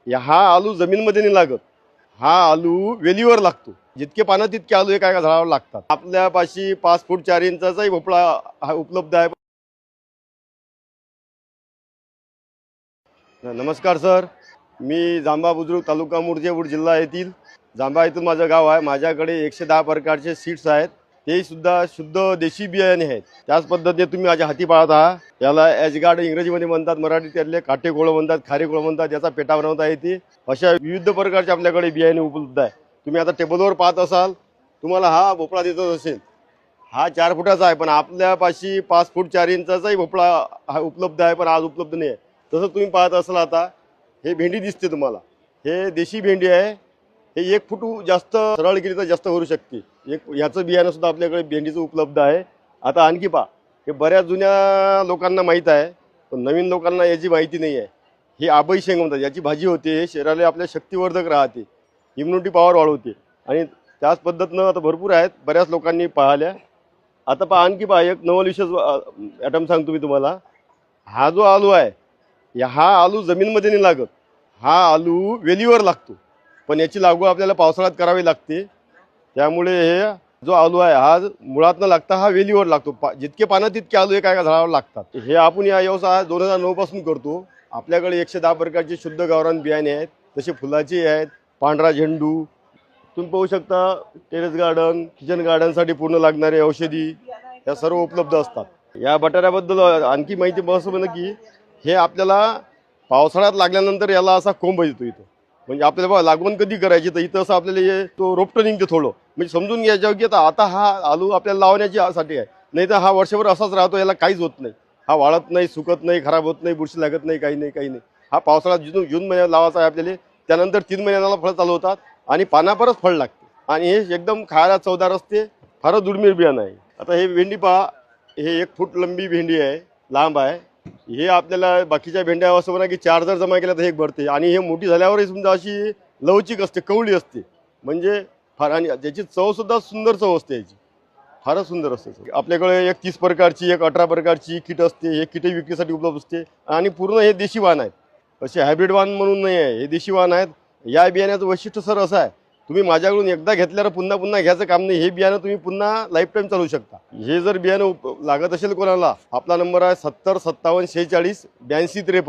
हा आलू जमीनमध्ये नाही लागत, हा आलू वेलीवर लागतो. जितके पानं तितके आलू एका एका झाडावर लागतात. आपल्यापाशी 5 फूट 4 इंचाचाही भोपळा हा उपलब्ध आहे. नमस्कार सर, मी जांभा बुद्रुक तालुका मुर्जेपूर जिल्हा येथील जांभा येथून माझं गाव आहे. माझ्याकडे 110 प्रकारचे सीड्स आहेत, ते सुद्धा शुद्ध देशी बियाणे आहेत. त्याच पद्धतीने तुम्ही माझ्या हाती पाहत आहात. याला एजगार्ड इंग्रजीमध्ये म्हणतात, मराठीत त्यातले काटेकोळ म्हणतात, खारेकोळ म्हणतात. याचा पेटा बनवता येते. अशा विविध प्रकारचे आपल्याकडे बियाणे उपलब्ध आहे. तुम्ही आता टेबलवर पाहत असाल, तुम्हाला हा भोपळा दिसत असेल. हा 4 फुटाचा आहे, पण आपल्यापाशी 5 फूट 4 इंचाचाही भोपळा हा उपलब्ध आहे, पण आज उपलब्ध नाही आहे. तसं तुम्ही पाहत असाल, आता हे भेंडी दिसते तुम्हाला, हे देशी भेंडी आहे. हे 1 फूट जास्त सरळ केली तर जास्त भरू शकते. याचं बियाणं सुद्धा आपल्याकडे भेंडीचं उपलब्ध आहे. आता आणखी पहा, हे बऱ्याच जुन्या लोकांना माहीत आहे, पण नवीन लोकांना याची माहिती नाही आहे. ही आबई शेंग म्हणतात, याची भाजी होते. हे शरीराला आपल्या शक्तिवर्धक राहते, इम्युनिटी पॉवर वाढवते. आणि त्याच पद्धतीनं आता भरपूर आहेत, बऱ्याच लोकांनी पाहिल्या. आता पहा, आणखी पहा, एक नवल विशेष ॲटम सांगतो मी तुम्हाला. हा जो आलू आहे, हा आलू जमीनमध्ये नाही लागत, हा आलू वेलीवर लागतो. पण याची लागवड आपल्याला पावसाळ्यात करावी लागते. त्यामुळे हे जो आलू आहे, हा मुळात न लागता हा वेलीवर लागतो. जितके पानं तितके आलू एका एका झाडावर लागतात. हे आपण या व्यवसाय 2009 पासून करतो. आपल्याकडे 110 प्रकारचे शुद्ध गावरान बियाणे आहेत. तसे फुलाचे आहेत, पांढरा झेंडू. तुम्ही पाहू शकता, टेरेस गार्डन, किचन गार्डनसाठी पूर्ण लागणारे औषधी या सर्व उपलब्ध असतात. या बटाट्याबद्दल आणखी माहिती बस म्हणजे की हे आपल्याला पावसाळ्यात लागल्यानंतर याला असा कोंब येतो इथं. म्हणजे आपल्याला बघा, लागवण कधी करायची, तर इथं असं आपल्याला तो रोपटं निघते थोडं. म्हणजे समजून घ्यायचं की आता हा आलू आपल्याला लावण्याची साठी आहे. नाही तर हा वर्षभर असाच राहतो, याला काहीच होत नाही. हा वाळत नाही, सुकत नाही, खराब होत नाही, बुरशी लागत नाही, काही नाही, काही नाही. हा पावसाळ्यात जून महिन्यात लावायचा आहे आपल्याला. त्यानंतर 3 महिन्याला फळं चालू होतात आणि पानापरच फळ लागते. आणि हे एकदम खायला चवदार असते. फारच दुर्मिळ बियाणं आहे. आता हे भेंडी पहा, हे 1 फूट लंबी भेंडी आहे, लांब आहे. हे आपल्याला बाकीच्या भेंड्या असं म्हणा की 4 जर जमा केल्या तर एक भरते. आणि हे मोठी झाल्यावरही समजा अशी लवचिक असते, कवळी असते. म्हणजे फार, आणि त्याची चवसुद्धा सुंदर चव असते याची, फारच सुंदर असते. आपल्याकडे एक 30 प्रकारची, एक 18 प्रकारची किट असते. हे किटही विक्रीसाठी उपलब्ध असते. आणि पूर्ण हे देशी वाण आहेत, असे हायब्रिड वाण म्हणून नाही आहे, हे देशी वाण आहेत. या बियाण्याचं वैशिष्ट्य सर असं आहे, तुम्ही माझ्याकडून एकदा घेतल्यावर पुन्हा पुन्हा घ्यायचं काम नाही. हे बियाणं तुम्ही पुन्हा लाईफ टाईम चालू शकता. हे जर बियाणं लागत असेल कोणाला, आपला नंबर आहे 70 57 46 82 53.